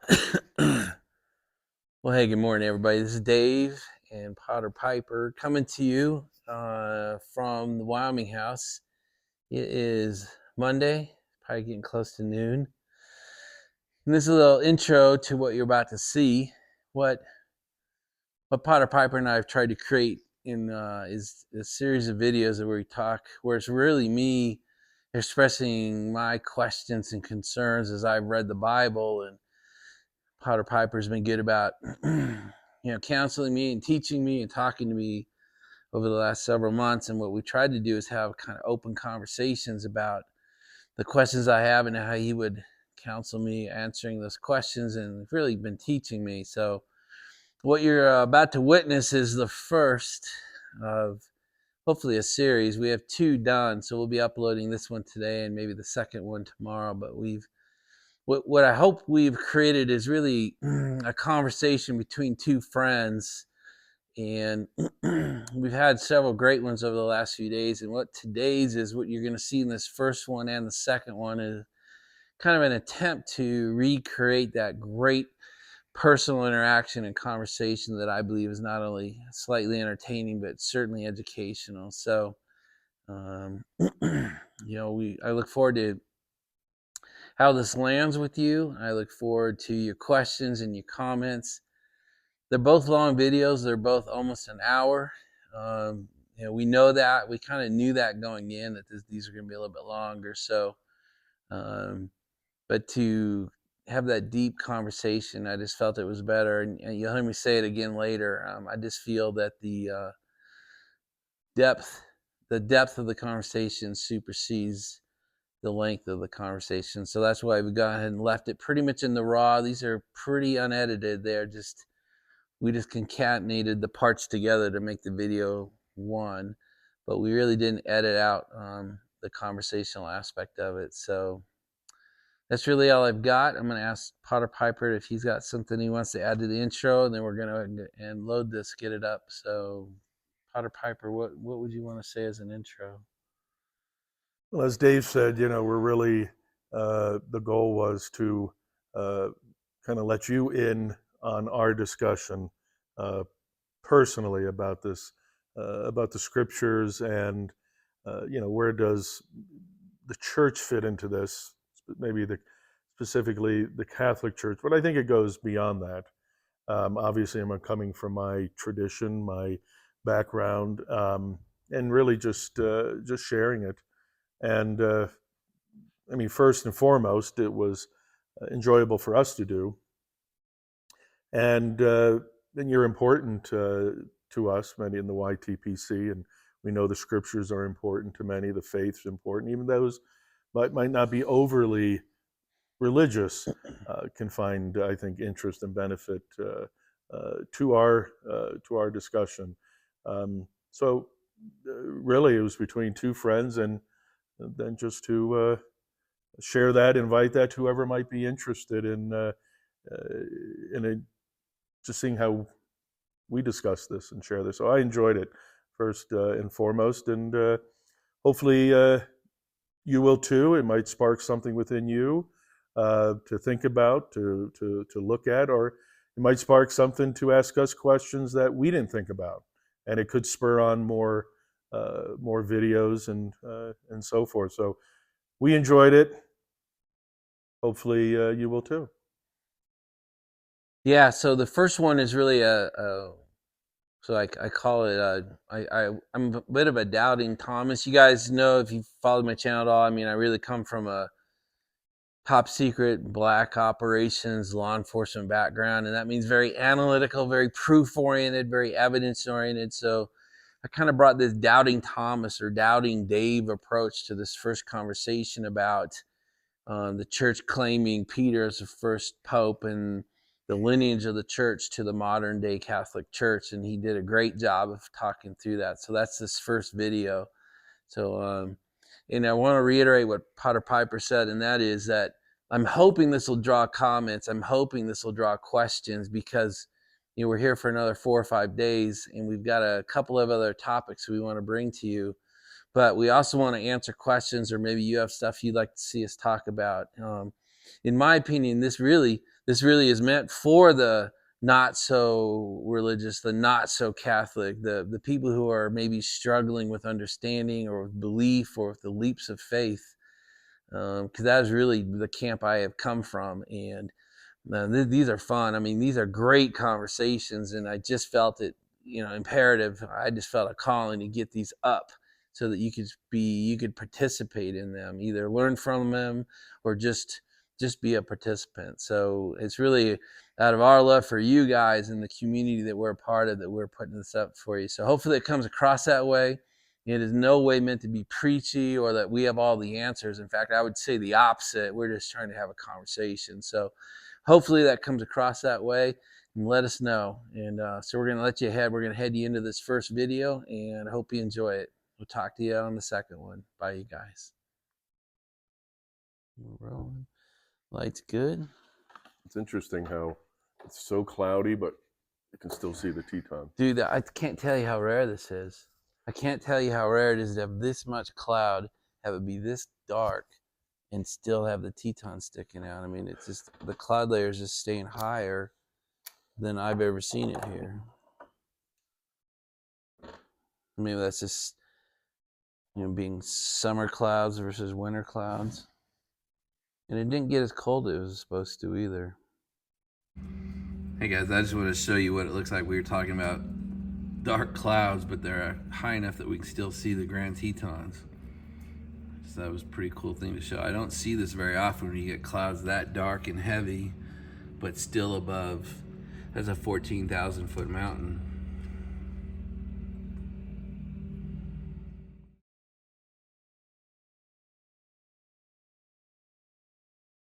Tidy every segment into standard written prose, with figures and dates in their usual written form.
Well, hey, good morning, everybody. This is Dave and Potter Piper coming to you from the Wyoming house. It is Monday, probably getting close to noon. And this is a little intro to what you're about to see. What Potter Piper and I have tried to create is a series of videos where we talk, where it's really me expressing my questions and concerns as I've read the Bible, and Potter Piper's been good about counseling me and teaching me and talking to me over the last several months. And what we tried to do is have kind of open conversations about the questions I have and how he would counsel me answering those questions, and really been teaching me. So what you're about to witness is the first of hopefully a series. We have 2 done, so we'll be uploading this one today and maybe the second one tomorrow. But what I hope we've created is really a conversation between 2 friends, and we've had several great ones over the last few days. And what today's is, what you're going to see in this first one and the second one, is kind of an attempt to recreate that great personal interaction and conversation that I believe is not only slightly entertaining but certainly educational. So I look forward to how this lands with you. I look forward to your questions and your comments. They're both long videos. They're both almost an hour. We know that. We kind of knew that going in, that these are going to be a little bit longer. So, but to have that deep conversation, I just felt it was better. And you'll hear me say it again later. I just feel that the depth of the conversation supersedes the length of the conversation. So that's why we've gone ahead and left it pretty much in the raw. These are pretty unedited. We just concatenated the parts together to make the video one, but we really didn't edit out the conversational aspect of it. So that's really all I've got. I'm going to ask Potter Piper if he's got something he wants to add to the intro, and then we're going to and load this, get it up. So Potter Piper, what would you want to say as an intro? Well, as Dave said, we're really, the goal was to kind of let you in on our discussion uh, personally about this, about the scriptures, and where does the church fit into this? Maybe specifically the Catholic Church, but I think it goes beyond that. Obviously, I'm coming from my tradition, my background, and really just sharing it. And I mean, first and foremost, it was enjoyable for us to do. And then you're important to us, many in the YTPC, and we know the scriptures are important to many. The faith's important, even those might not be overly religious, can find, I think, interest and benefit to our discussion. Really, it was between 2 friends, and then just to share that, invite that whoever might be interested in just seeing how we discuss this and share this. So I enjoyed it first and foremost, and hopefully you will too. It might spark something within you to think about, to look at, or it might spark something to ask us questions that we didn't think about, and it could spur on more videos and so forth. So we enjoyed it. Hopefully, you will too. Yeah, so the first one is really so I call it I'm a bit of a doubting Thomas. You guys know, if you followed my channel at all, I mean, I really come from a top secret black operations law enforcement background, and that means very analytical, very proof oriented, very evidence oriented. So I kind of brought this doubting Thomas or doubting Dave approach to this first conversation about the church claiming Peter as the first pope and the lineage of the church to the modern day Catholic Church. And he did a great job of talking through that. So that's this first video. So, and I want to reiterate what Potter Piper said, and that is that I'm hoping this will draw comments. I'm hoping this will draw questions, because we're here for another 4 or 5 days, and we've got a couple of other topics we want to bring to you. But we also want to answer questions, or maybe you have stuff you'd like to see us talk about. in my opinion, this really is meant for the not so religious, the not so Catholic, the people who are maybe struggling with understanding or with belief or with the leaps of faith, because that is really the camp I have come from. And these are fun. I mean, these are great conversations, and I just felt it, imperative. I just felt a calling to get these up so that you could participate in them, either learn from them or just be a participant. So it's really out of our love for you guys and the community that we're a part of that we're putting this up for you. So hopefully it comes across that way. It is no way meant to be preachy or that we have all the answers. In fact, I would say the opposite. We're just trying to have a conversation. So hopefully that comes across that way, and let us know. And so we're going to let you ahead. We're going to head you into this first video, and I hope you enjoy it. We'll talk to you on the second one. Bye, you guys. We're rolling. Light's good. It's interesting how it's so cloudy, but you can still see the Teton. Dude, I can't tell you how rare this is. I can't tell you how rare it is to have this much cloud, have it be this dark, and still have the Teton sticking out. I mean, it's just the cloud layer is just staying higher than I've ever seen it here. Maybe that's just, being summer clouds versus winter clouds. And it didn't get as cold as it was supposed to either. Hey guys, I just want to show you what it looks like. We were talking about dark clouds, but they're high enough that we can still see the Grand Tetons. So that was a pretty cool thing to show. I don't see this very often when you get clouds that dark and heavy, but still above. That's a 14,000 foot mountain.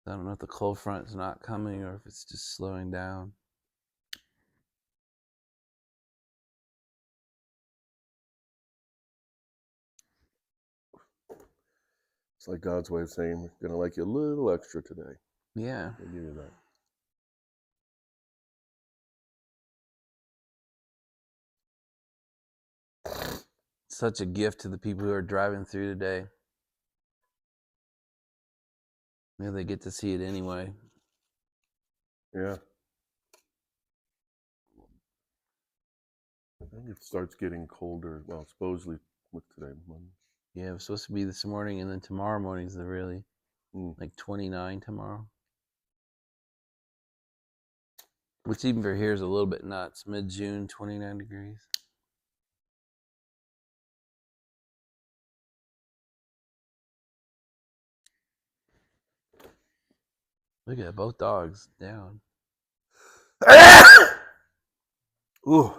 I don't know if the cold front is not coming or if it's just slowing down. It's like God's way of saying, we're going to like you a little extra today. Yeah. I'll give you that. Such a gift to the people who are driving through today. Maybe they get to see it anyway. Yeah. I think it starts getting colder. Well, supposedly with today, Monday. Yeah, it was supposed to be this morning, and then tomorrow morning's the really like 29 tomorrow. Which even for here is a little bit nuts. Mid-June, 29 degrees. Look at that, both dogs down. Ooh.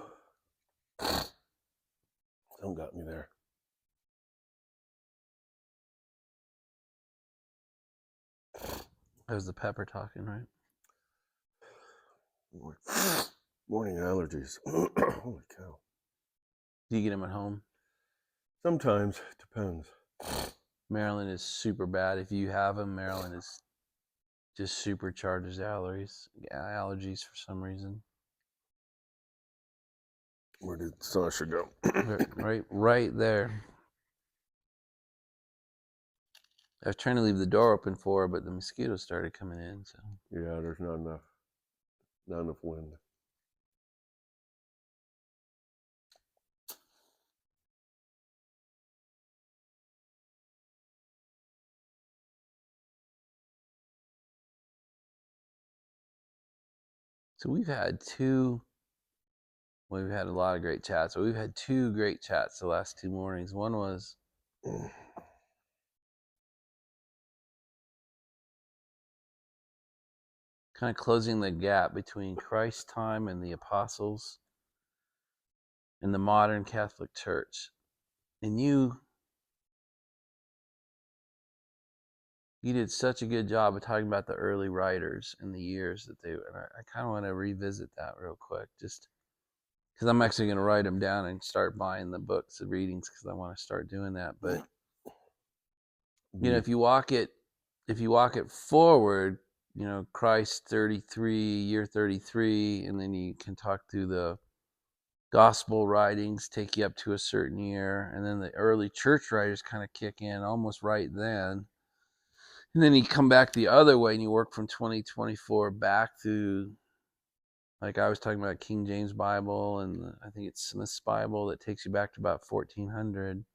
Don't got me there. That was the pepper talking, right? Morning allergies. Holy cow. Do you get them at home? Sometimes. Depends. Maryland is super bad. If you have them, Maryland is just supercharges allergies for some reason. Where did Sasha go? right there. I was trying to leave the door open for her, but the mosquitoes started coming in. So yeah, there's not enough wind. So we've had we've had a lot of great chats, but we've had two great chats the last 2 mornings. One was kind of closing the gap between Christ's time and the apostles and the modern Catholic Church. And you did such a good job of talking about the early writers and the years that and I kind of want to revisit that real quick, just because I'm actually going to write them down and start buying the books of readings because I want to start doing that. But if you walk it forward, Christ 33, year 33, and then you can talk through the gospel writings, take you up to a certain year, and then the early church writers kind of kick in almost right then. And then you come back the other way and you work from 2024 back to, like I was talking about, King James Bible, and I think it's Smith's Bible that takes you back to about 1400.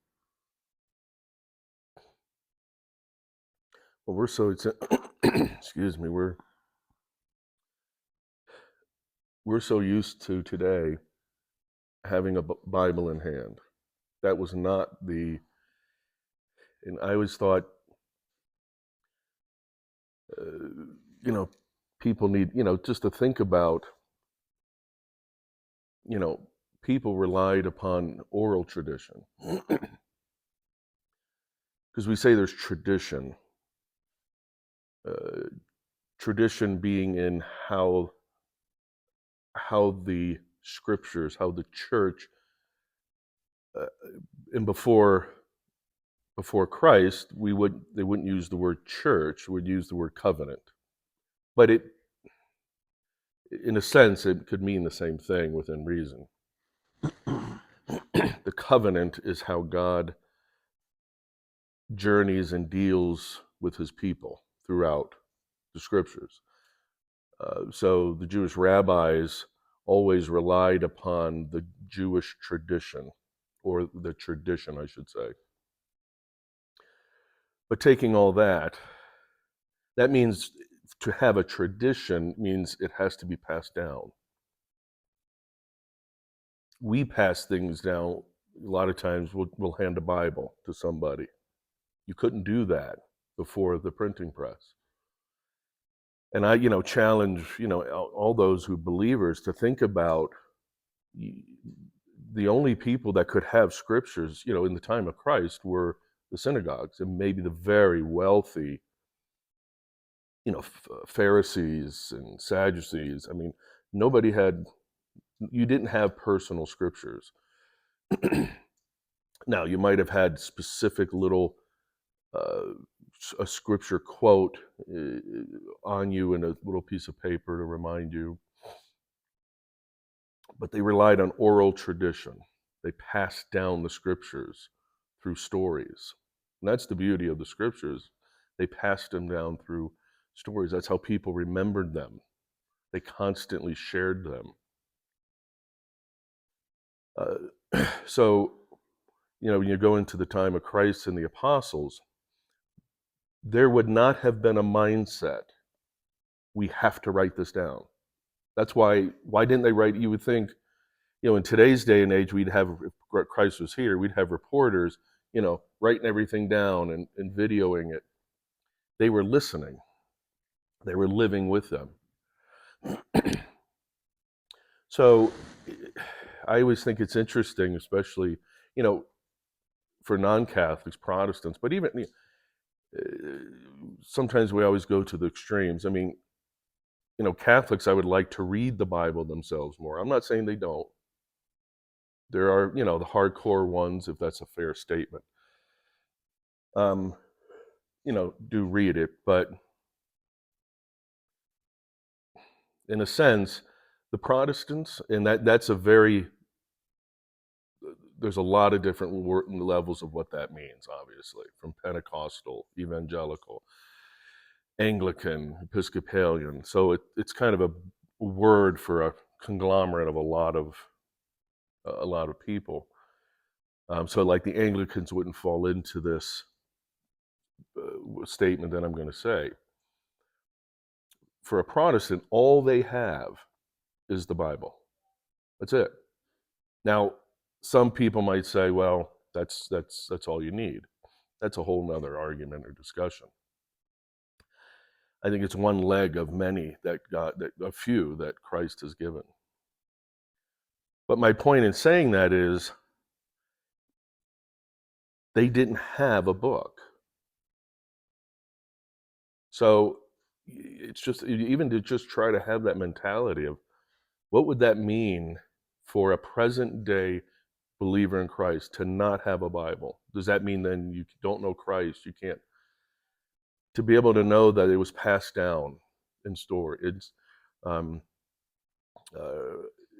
Well, we're so excuse me, we're so used to today having a Bible in hand. That was not the, and I always thought, you know, people need, just to think about, you know, people relied upon oral tradition. Because we say there's tradition, uh, tradition being in how the scriptures, how the church, uh, and before Christ, they wouldn't use the word church, would use the word covenant. But it, in a sense, it could mean the same thing within reason. The covenant is how God journeys and deals with his people throughout the scriptures. So the Jewish rabbis always relied upon the Jewish tradition, or the tradition, I should say. But taking all that, that means to have a tradition means it has to be passed down. We pass things down. A lot of times we'll hand a Bible to somebody. You couldn't do that before the printing press. And I, challenge, all those who believers to think about the only people that could have scriptures, in the time of Christ were the synagogues and maybe the very wealthy, Pharisees and Sadducees. I mean, you didn't have personal scriptures. Now, you might have had specific little, a scripture quote on you in a little piece of paper to remind you. But they relied on oral tradition. They passed down the scriptures through stories. And that's the beauty of the scriptures. They passed them down through stories. That's how people remembered them. They constantly shared them. So, when you go into the time of Christ and the apostles, there would not have been a mindset, we have to write this down. That's why didn't they write? You would think, in today's day and age, if Christ was here, we'd have reporters, writing everything down and videoing it. They were listening. They were living with them. So I always think it's interesting, especially, for non-Catholics, Protestants, but even, sometimes we always go to the extremes. I mean, Catholics, I would like to read the Bible themselves more. I'm not saying they don't. There are, the hardcore ones, if that's a fair statement. Do read it, but in a sense, the Protestants, and that's there's a lot of different levels of what that means, obviously, from Pentecostal, evangelical, Anglican, Episcopalian. So it's kind of a word for a conglomerate of a lot of people. So like the Anglicans wouldn't fall into this statement that I'm going to say. For a Protestant, all they have is the Bible. That's it. Now, some people might say, well, that's all you need. That's a whole nother argument or discussion. I think it's one leg of many a few that Christ has given. But my point in saying that is, they didn't have a book. So it's just, even to just try to have that mentality of what would that mean for a present day believer in Christ to not have a Bible? Does that mean then you don't know Christ? You can't, to be able to know that it was passed down in um,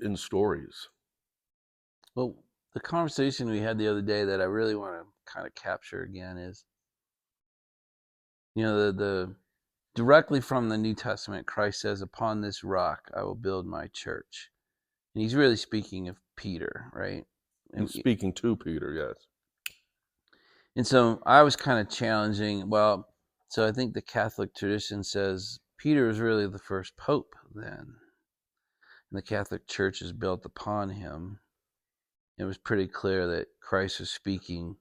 in stories. Well, the conversation we had the other day that I really want to kind of capture again is, the directly from the New Testament, Christ says, "Upon this rock I will build my church," and he's really speaking of Peter, right? He's speaking to Peter, yes. And so I was kind of challenging. Well, so I think the Catholic tradition says Peter is really the first pope, then, and the Catholic Church is built upon him. It was pretty clear that Christ was speaking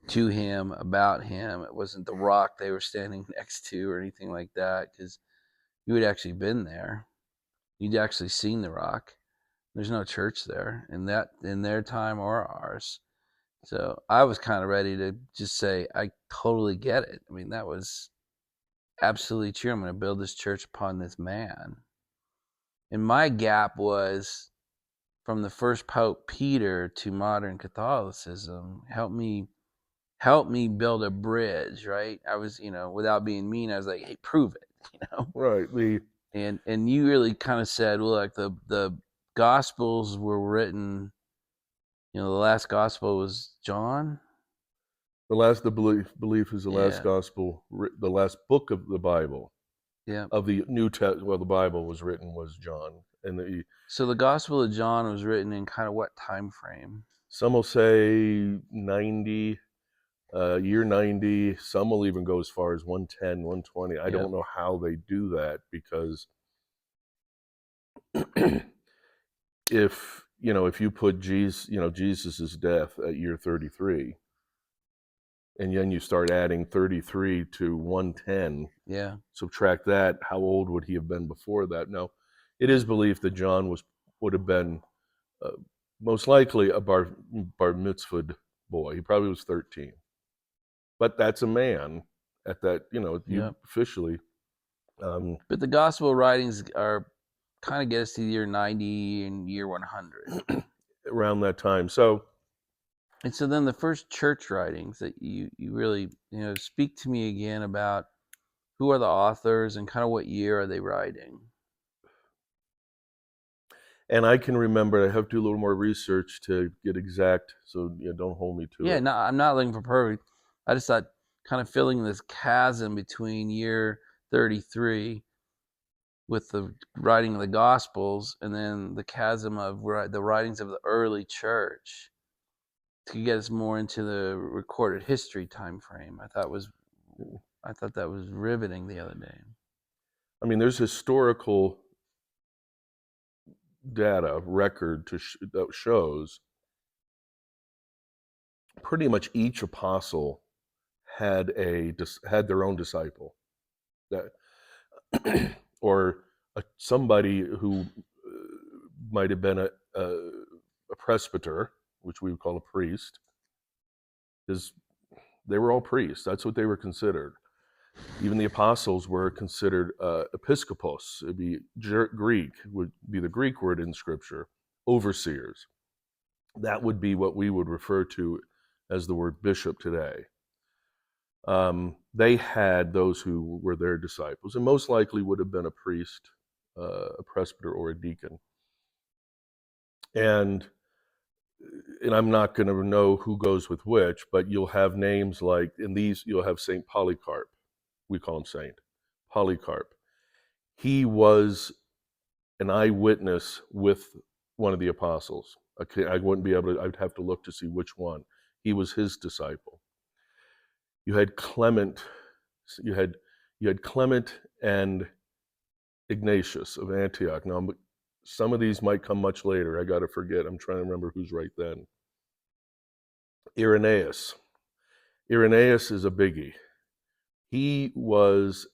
to him, about him. It wasn't the rock they were standing next to or anything like that, because you had actually been there. You'd actually seen the rock. There's no church there in their time or ours. So I was kind of ready to just say, I totally get it. I mean, that was absolutely true. I'm going to build this church upon this man. And my gap was from the first Pope Peter to modern Catholicism. Help me build a bridge, right? I was, without being mean, I was like, hey, prove it, Right. And you really kind of said, well, like the Gospels were written, the last Gospel was John. The belief is the last Yeah. gospel, the last book of the Bible, Yeah. of the New Testament. Well, the Bible was written was John, and So the Gospel of John was written in kind of what time frame? some will say 90, year 90. Some will even go as far as 110, 120. I don't know how they do that, because if you put Jesus's death at year 33, and then you start adding 33 to 110, Yeah. subtract that, how old would he have been before that? No, it is believed that John would have been uh, most likely a bar mitzvahed boy. He probably was 13, but that's a man at that. You officially. But the Gospel writings are kind of get us to year 90 and year 100 around that time. So then the first church writings that you really speak to me again about who are the authors and kind of what year are they writing. And I can remember, I have to do a little more research to get exact, so don't hold me to it. No, I'm not looking for perfect. I just thought kind of filling this chasm between year 33 with the writing of the Gospels and then the chasm of the writings of the early church to get us more into the recorded history time frame. I thought that was riveting the other day. I mean, there's historical data record that shows pretty much each apostle had their own disciple, that or somebody who might have been a presbyter, which we would call a priest, because they were all priests. That's what they were considered. Even the apostles were considered episkopos. It'd be Greek, would be the Greek word in Scripture, overseers. That would be what we would refer to as the word bishop today. They had those who were their disciples, and most likely would have been a priest, a presbyter, or a deacon. And I'm not going to know who goes with which, but you'll have names like, in these, you'll have Saint Polycarp. We call him Saint Polycarp. He was an eyewitness with one of the apostles. Okay, I wouldn't be able to, I'd have to look to see which one. He was his disciple. You had Clement, you had Clement and Ignatius of Antioch. Now, some of these might come much later. I got to forget. I'm trying to remember who's right then. Irenaeus. Irenaeus is a biggie. He was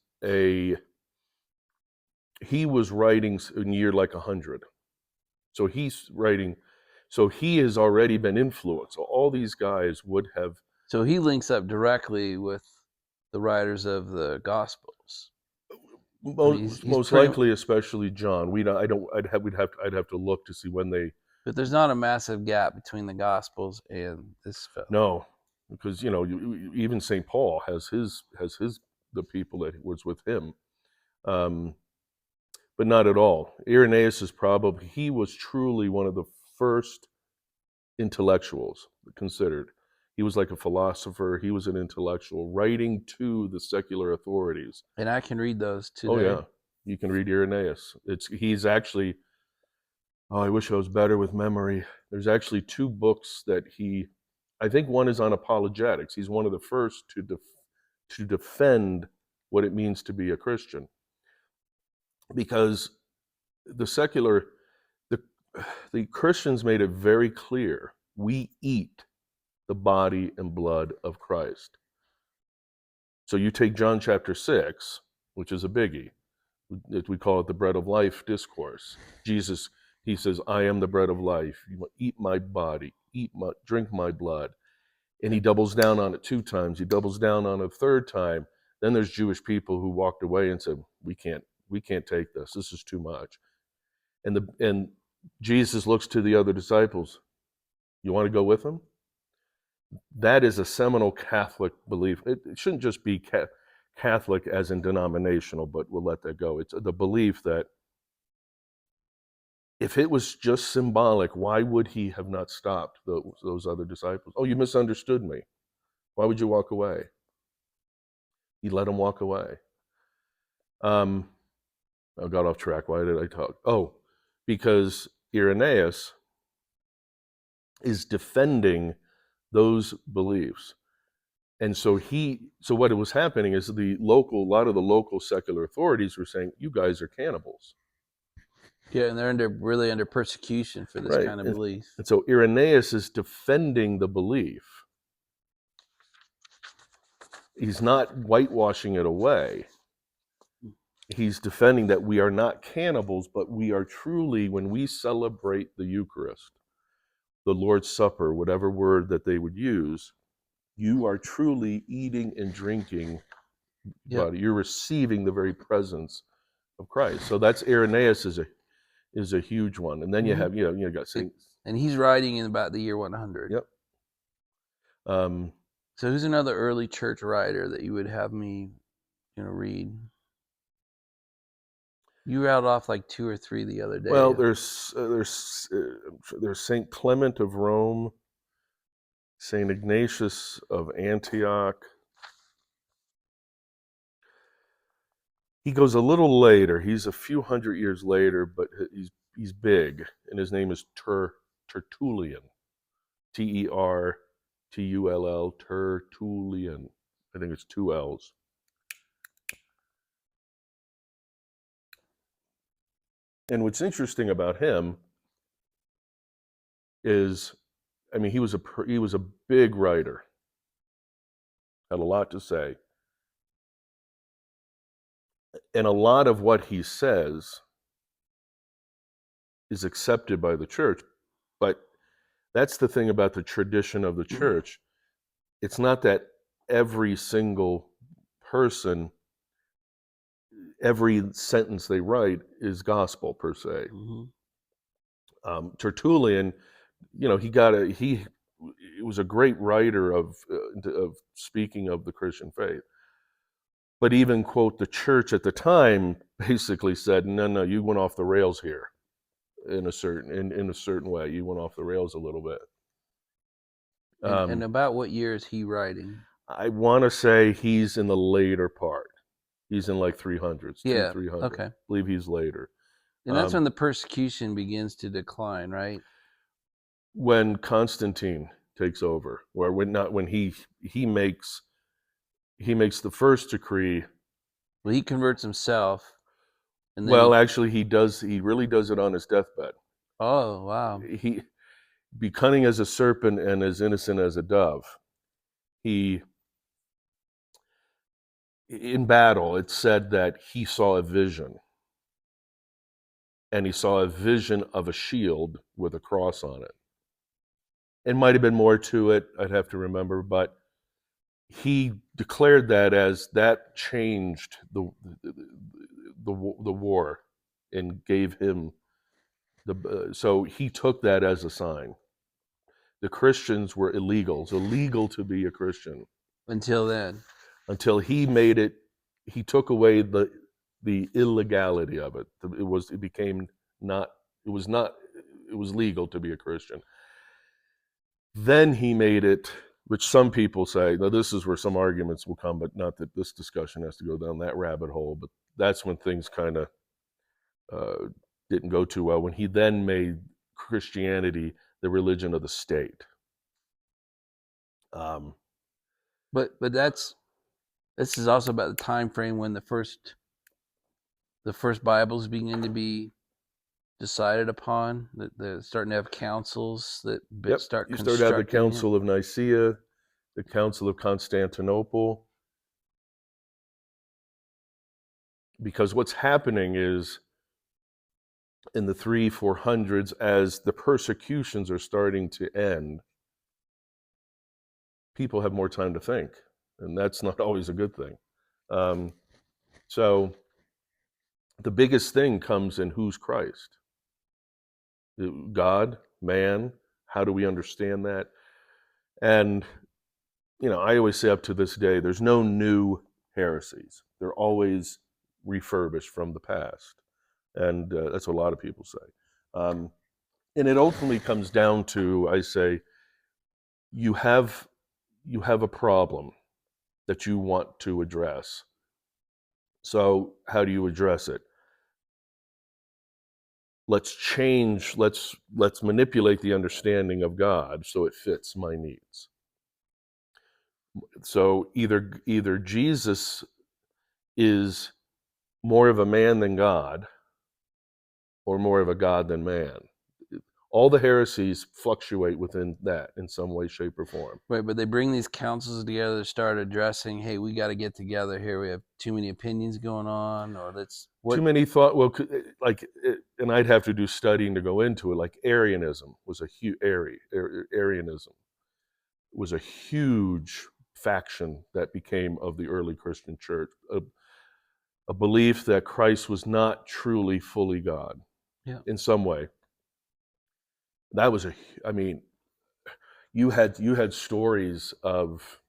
writing in year like 100. So he's writing, so he has already been influenced. So all these guys would have. So he links up directly with the writers of the Gospels. Most likely, especially John. I'd have to look to see when they. But there's not a massive gap between the Gospels and this film. No, because even St. Paul has the people that was with him, but not at all. Irenaeus he was truly one of the first intellectuals considered. He was like a philosopher. He was an intellectual, writing to the secular authorities. And I can read those today. Oh yeah, you can read Irenaeus. He's actually. Oh, I wish I was better with memory. There's actually 2 books that I think one is on apologetics. He's one of the first to defend what it means to be a Christian, because the secular, the the Christians made it very clear: we eat the body and blood of Christ. So you take John chapter 6, which is a biggie. We call it the bread of life discourse. Jesus, he says, I am the bread of life. You eat my body, drink my blood. And he doubles down on it 2 times. He doubles down on it a 3rd time. Then there's Jewish people who walked away and said, we can't take this. This is too much. And Jesus looks to the other disciples. You want to go with him? That is a seminal Catholic belief. It shouldn't just be Catholic as in denominational, but we'll let that go. It's the belief that if it was just symbolic, why would he have not stopped those other disciples? Oh, you misunderstood me. Why would you walk away? He let them walk away. I got off track. Why did I talk? Oh, because Irenaeus is defending those beliefs. And so what was happening is a lot of the local secular authorities were saying, you guys are cannibals. Yeah, and they're really under persecution for this kind of belief. And so Irenaeus is defending the belief. He's not whitewashing it away. He's defending that we are not cannibals, but we are truly, when we celebrate the Eucharist, the Lord's Supper, whatever word that they would use, you are truly eating and drinking body. You're receiving the very presence of Christ. So that's Irenaeus is a huge one. And then you have, you got Saint. And he's writing in about the year 100. Yep. So who's another early church writer that you would have me, read? You rattled off like 2 or 3 the other day. Well, there's Saint Clement of Rome, Saint Ignatius of Antioch. He goes a little later. He's a few hundred years later, but he's big, and his name is Tertullian, Tertull, Tertullian. I think it's 2 L's. And what's interesting about him is, I mean, he was a big writer, had a lot to say, and a lot of what he says is accepted by the church. But that's the thing about the tradition of the church. It's not that every single person, every sentence they write is gospel per se. Tertullian, he was a great writer of speaking of the Christian faith. But even, quote, the church at the time basically said, no, you went off the rails here in a certain way. You went off the rails a little bit. And about what year is he writing? I want to say he's in the later part. He's in like 300s. Yeah. 300. Okay. I believe he's later. And that's when the persecution begins to decline, right? When Constantine takes over, or when he makes the first decree. Well, he converts himself. And then actually, he really does it on his deathbed. Oh, wow. He be cunning as a serpent and as innocent as a dove. In battle, it said that he saw a vision. And he saw a vision of a shield with a cross on it. It might have been more to it, I'd have to remember, but he declared that changed the war and gave him so he took that as a sign. The Christians were illegal. It's illegal to be a Christian until then. Until he made it, he took away the illegality of it. It was legal to be a Christian. Then he made it which some people say, now this is where some arguments will come, but not that this discussion has to go down that rabbit hole, but that's when things kind of uh, didn't go too well, when he then made Christianity the religion of the state. But this is also about the time frame when the first Bibles begin to be decided upon. That they're starting to have councils that Yep, start you start to have the constructing it. Council of Nicaea, the Council of Constantinople, because what's happening is in the 300-400s, as the persecutions are starting to end, people have more time to think, and that's not always a good thing. So the biggest thing comes in who's Christ? God, man, how do we understand that? And, I always say up to this day, there's no new heresies. They're always refurbished from the past. And that's what a lot of people say. And it ultimately comes down to, I say, you have a problem that you want to address. So how do you address it? Let's manipulate the understanding of God so it fits my needs. So either Jesus is more of a man than God, or more of a God than man. All the heresies fluctuate within that in some way, shape, or form. Right, but they bring these councils together to start addressing, hey, we got to get together here. We have too many opinions going on, or Too many thought. Well, and I'd have to do studying to go into it. Like Arianism was a huge Arianism was a huge faction that became of the early Christian church. A belief that Christ was not truly fully God, in some way. That was I mean, you had stories of,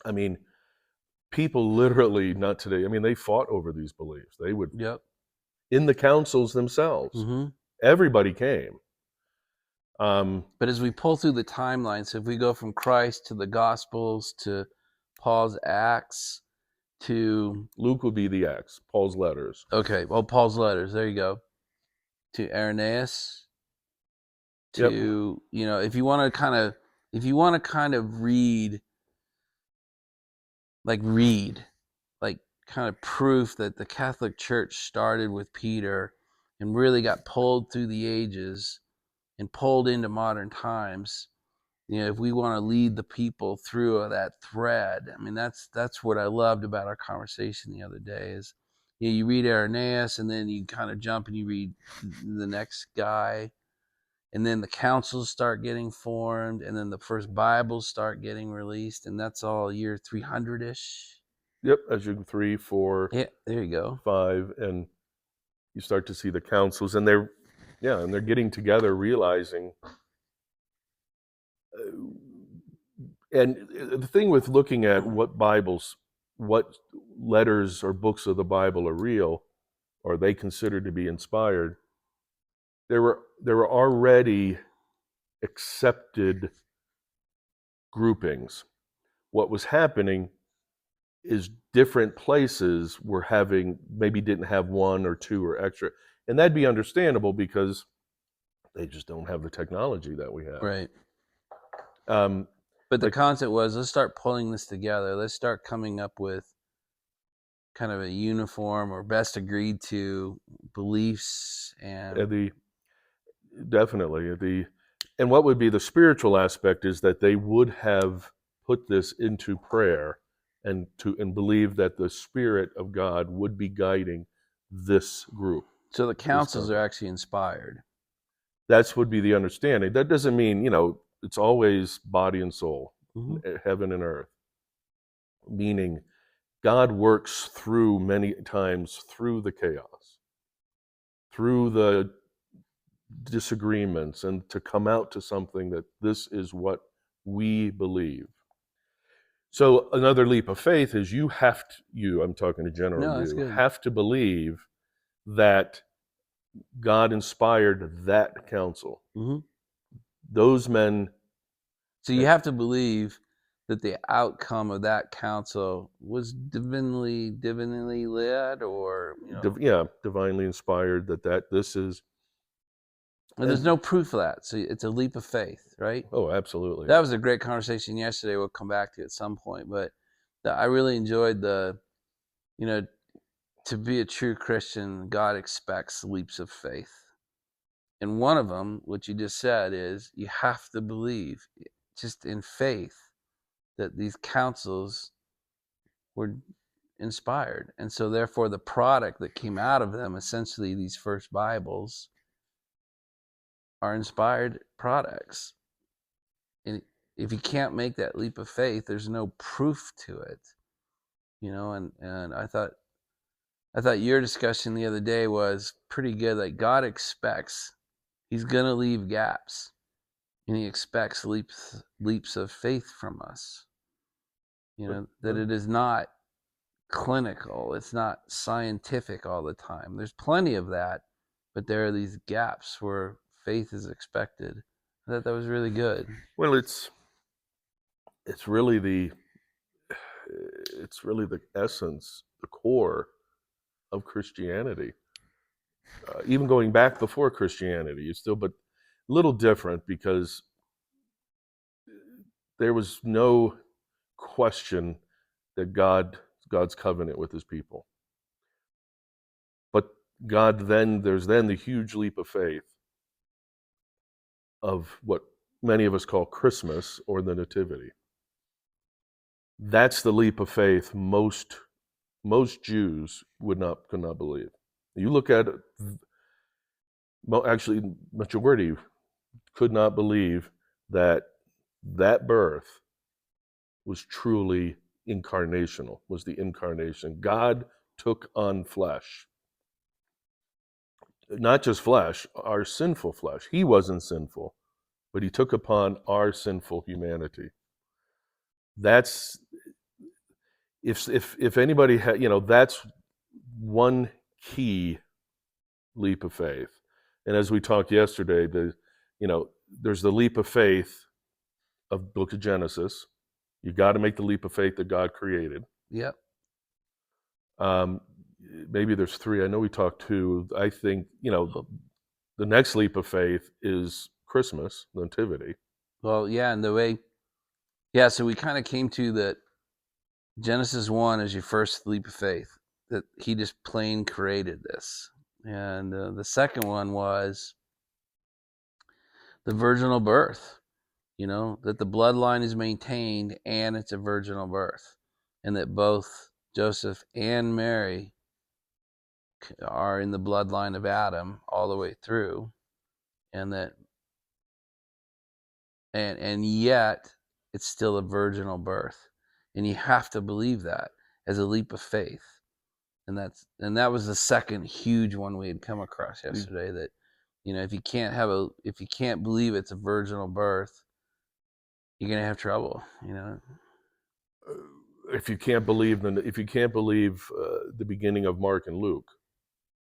I mean, people literally, not today, I mean, they fought over these beliefs. They would, in the councils themselves, everybody came. But as we pull through the timeline, so if we go from Christ to the Gospels to Paul's Acts to Luke would be the Acts, Paul's letters. Okay, well, Paul's letters. There you go. To Irenaeus. To if you want to kind of read kind of proof that the Catholic Church started with Peter and really got pulled through the ages and pulled into modern times. If we want to lead the people through that thread, I mean, that's what I loved about our conversation the other day is, you read Irenaeus and then you kind of jump and you read the next guy, and then the councils start getting formed, and then the first Bibles start getting released, and that's all year 300-ish. Yep, as you 3, 4, Yeah, there you go. 5, and you start to see the councils, and they're getting together, realizing. And the thing with looking at what letters or books of the Bible are real, or they considered to be inspired, there were already accepted groupings. What was happening is different places were maybe didn't have one or two or extra, and that'd be understandable because they just don't have the technology that we have. Right. But the concept was, let's start pulling this together. Let's start coming up with kind of a uniform or best agreed to beliefs and definitely and what would be the spiritual aspect is that they would have put this into prayer and believe that the Spirit of God would be guiding this group. So the councils are actually inspired. That would be the understanding. That doesn't mean, it's always body and soul, heaven and earth. Meaning God works through many times through the chaos, through the disagreements, and to come out to something that this is what we believe. So another leap of faith is I'm talking to general, have to believe that God inspired that council. Those men So you have to believe that the outcome of that council was divinely led, or divinely inspired. This is, and there's and no proof of that. So it's a leap of faith, right? oh, absolutely. That was a great conversation yesterday. We'll come back to it at some point, but I really enjoyed you know, to be a true Christian, God expects leaps of faith. And one of them, what you just said, is you have to believe just in faith that these councils were inspired. And so therefore the product that came out of them, essentially these first Bibles, are inspired products. And if you can't make that leap of faith, there's no proof to it. And I thought your discussion the other day was pretty good. Like, God expects, he's gonna leave gaps, and he expects leaps of faith from us. That it is not clinical, it's not scientific all the time. There's plenty of that, but there are these gaps where faith is expected. I thought that was really good. Well, it's really the essence, the core of Christianity. Even going back before Christianity, you still, but a little different, because there was no question that God's covenant with his people. But there's then the huge leap of faith of what many of us call Christmas or the Nativity. That's the leap of faith most Jews could not believe. You look at, actually, majority could not believe that birth was truly incarnational, was the incarnation. God took on flesh. Not just flesh, our sinful flesh. He wasn't sinful, but he took upon our sinful humanity. That's, if anybody had, that's one key leap of faith. And as we talked yesterday, there's the leap of faith of Book of Genesis. You got to make the leap of faith that God created. Yep. Maybe there's three. I know we talked two. I think, the next leap of faith is Christmas, the Nativity. Well, yeah, and so we kind of came to that Genesis 1 is your first leap of faith, that he just plain created this. And the second one was the virginal birth, that the bloodline is maintained and it's a virginal birth, and that both Joseph and Mary are in the bloodline of Adam all the way through, and that and yet it's still a virginal birth, and you have to believe that as a leap of faith. And that was the second huge one we had come across yesterday, that if you can't believe it's a virginal birth, you're gonna have trouble. If you can't believe the beginning of Mark and Luke,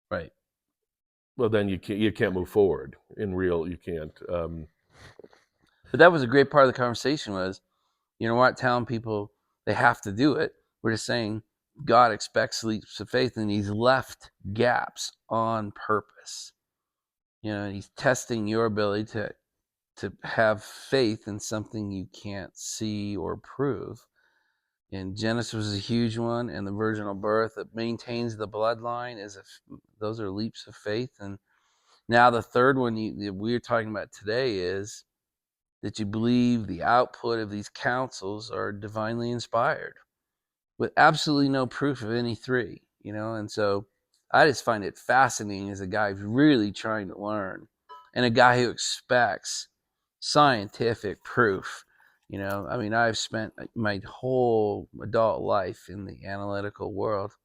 Right. well, then you can't move forward in real. You can't. But that was a great part of the conversation. Was we're not telling people they have to do it. We're just saying God expects leaps of faith, and he's left gaps on purpose. He's testing your ability to have faith in something you can't see or prove. And Genesis was a huge one, and the virginal birth that maintains the bloodline those are leaps of faith. And now the third one we're talking about today is that you believe the output of these councils are divinely inspired, with absolutely no proof of any three. And so I just find it fascinating as a guy who's really trying to learn, and a guy who expects scientific proof. I've spent my whole adult life in the analytical world,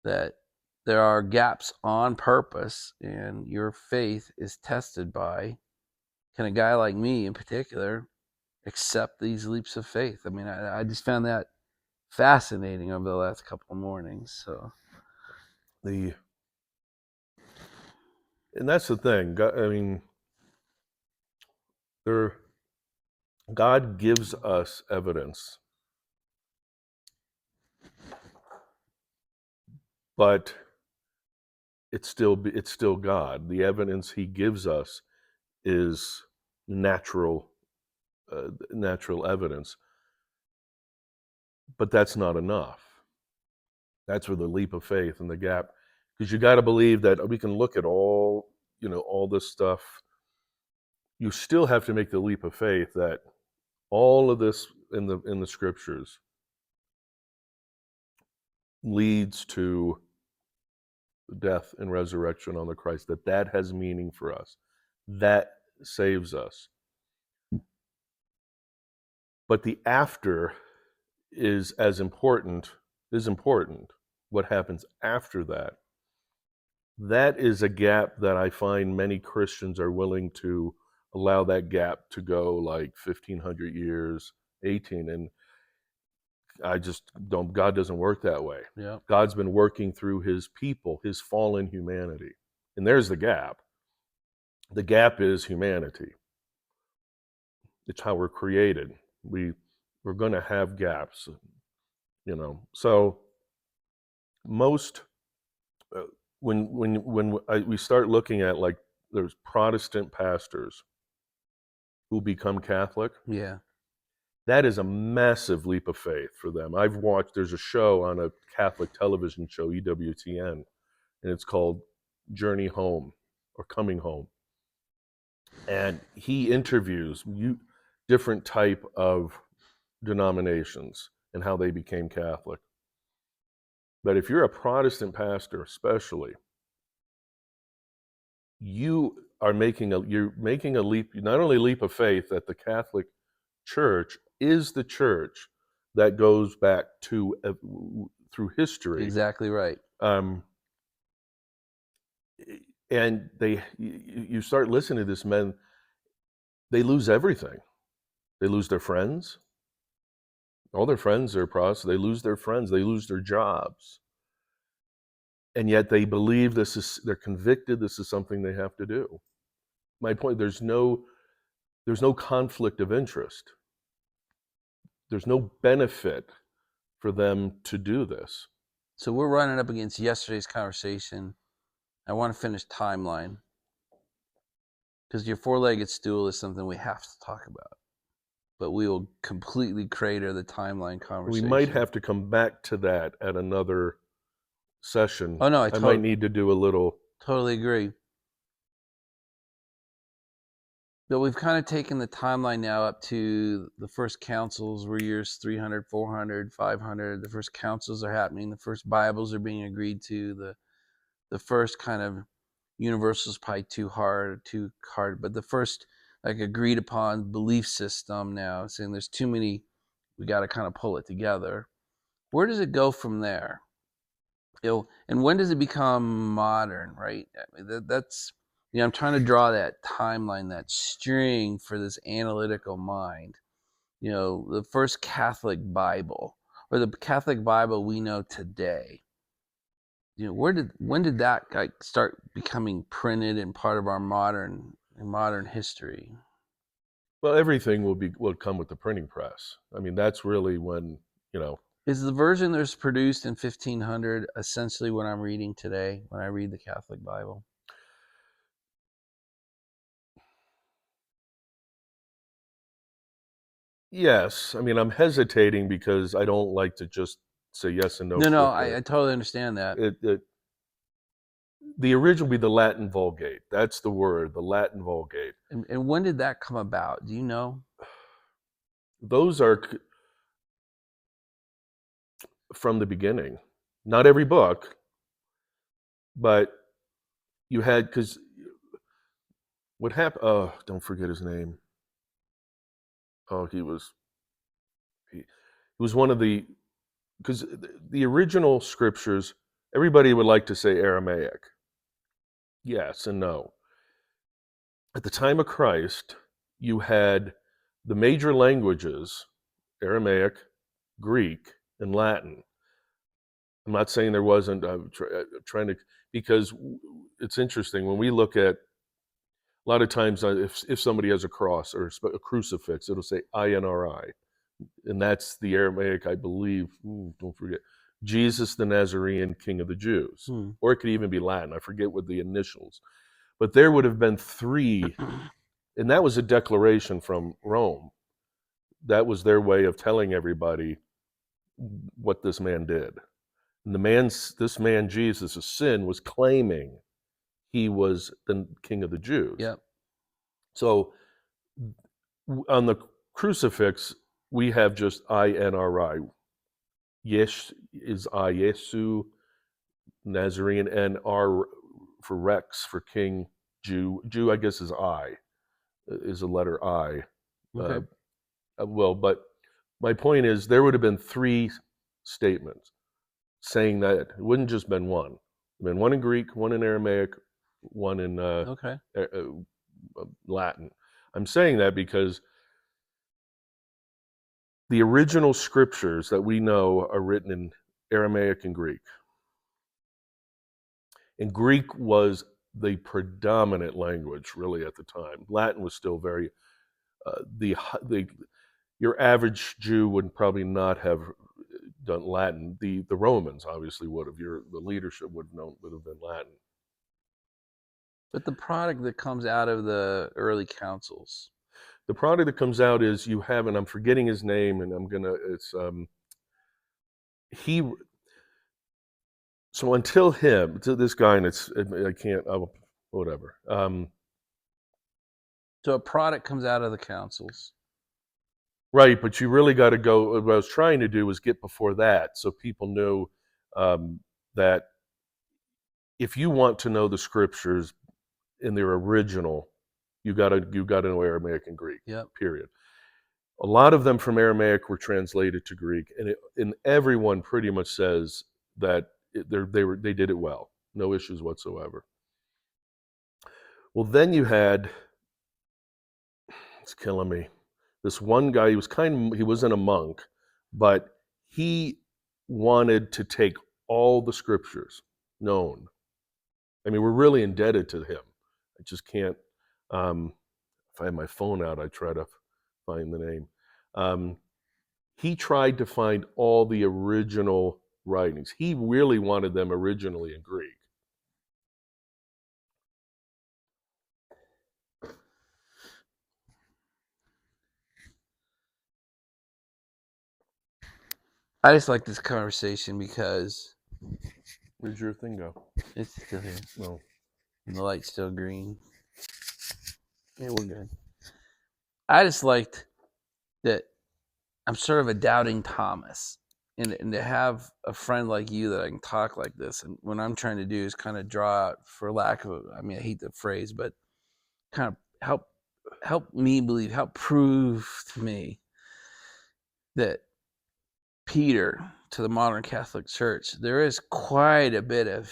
that there are gaps on purpose, and your faith is tested by, can a guy like me in particular accept these leaps of faith? I just found that fascinating over the last couple of mornings. So And that's the thing. There God gives us evidence, but it's still God. The evidence He gives us is natural evidence, but that's not enough. That's where the leap of faith and the gap, because you got to believe that we can look at all this stuff. You still have to make the leap of faith that all of this in the scriptures leads to death and resurrection on the Christ, that has meaning for us, that saves us. But the after is important. What happens after that is a gap that I find many Christians are willing to allow that gap to go like 1,500 years, 18, and I just don't. God doesn't work that way. Yeah. God's been working through His people, His fallen humanity, and there's the gap. The gap is humanity. It's how we're created. We're going to have gaps, So most when we start looking at, like, there's Protestant pastors who become Catholic, Yeah. that is a massive leap of faith for them. I've watched, there's a show on a Catholic television show, EWTN, and it's called Journey Home or Coming Home. And he interviews different type of denominations and how they became Catholic. But if you're a Protestant pastor, especially, you're making a leap, not only a leap of faith that the Catholic Church is the church that goes back to through history. Exactly right. And you start listening to this men, they lose everything. They lose their friends. All their friends are Protestant. They lose their friends. They lose their jobs. And yet they believe they're convicted this is something they have to do. My point, there's no conflict of interest. There's no benefit for them to do this. So we're running up against yesterday's conversation. I want to finish timeline, because your four-legged stool is something we have to talk about, but we will completely crater the timeline conversation. We might have to come back to that at another session. Oh no, I might need to do a little. Totally agree. But we've kind of taken the timeline now up to the first councils were years 300, 400, 500. The first councils are happening. The first Bibles are being agreed to. The first kind of universal is probably too hard, but the first like agreed upon belief system now, saying there's too many, we got to kind of pull it together. Where does it go from there? And when does it become modern, right? I mean, that's, I'm trying to draw that timeline, that string for this analytical mind. The first Catholic Bible, or the Catholic Bible we know today, when did that start becoming printed and part of our modern history? Well, everything will come with the printing press. I mean, that's really when, Is the version that's produced in 1500 essentially what I'm reading today when I read the Catholic Bible? Yes. I mean, I'm hesitating because I don't like to just say yes and no. No, I totally understand that. The original would be the Latin Vulgate. That's the word, the Latin Vulgate. And when did that come about? Do you know? Those are from the beginning. Not every book, but you had, because what happened, oh, don't forget his name. Oh, he was one of the, because the original scriptures, everybody would like to say Aramaic. Yes and no. At the time of Christ, you had the major languages, Aramaic, Greek, and Latin. I'm not saying there wasn't, trying to, because it's interesting when we look at A lot of times, if somebody has a cross or a crucifix, it'll say INRI, and that's the Aramaic, I believe. Don't forget, Jesus the Nazarene, King of the Jews, or it could even be Latin. I forget what the initials, but there would have been three, and that was a declaration from Rome. That was their way of telling everybody what this man did. And this man Jesus' sin was claiming he was the King of the Jews. Yep. So on the crucifix, we have just INRI. Yesh is I, Yesu, Nazarene, and R for Rex, for King, Jew. Jew, I guess, is I, is a letter I. Okay. But my point is, there would have been three statements saying that. It wouldn't just been one. It been one in Greek, one in Aramaic, one in Okay. Latin. I'm saying that because the original scriptures that we know are written in Aramaic and Greek. And Greek was the predominant language, really, at the time. Latin was still very your average Jew would probably not have done Latin. The Romans obviously would have. The leadership would have been Latin. But the product that comes out of the early councils. The product that comes out is you have, and I'm forgetting his name, and he. So until him, to this guy, and I can't, whatever. So a product comes out of the councils. Right, but you really got to go. What I was trying to do was get before that, so people knew that if you want to know the scriptures in their original, you got to know Aramaic and Greek. Yep. Period. A lot of them from Aramaic were translated to Greek, and everyone pretty much says that they did it well, no issues whatsoever. Well, then you had, it's killing me, this one guy. He wasn't a monk, but he wanted to take all the scriptures known. I mean, we're really indebted to him. I just can't. If I have my phone out, I try to find the name. He tried to find all the original writings. He really wanted them originally in Greek. I just like this conversation because Where'd your thing go? it's still here. No. And the light's still green. Yeah, we're good. I just liked that I'm sort of a doubting Thomas. And to have a friend like you that I can talk like this, and what I'm trying to do is kind of draw out, for lack of I mean, I hate the phrase, but kind of help me believe, help prove to me that Peter to the modern Catholic Church, there is quite a bit of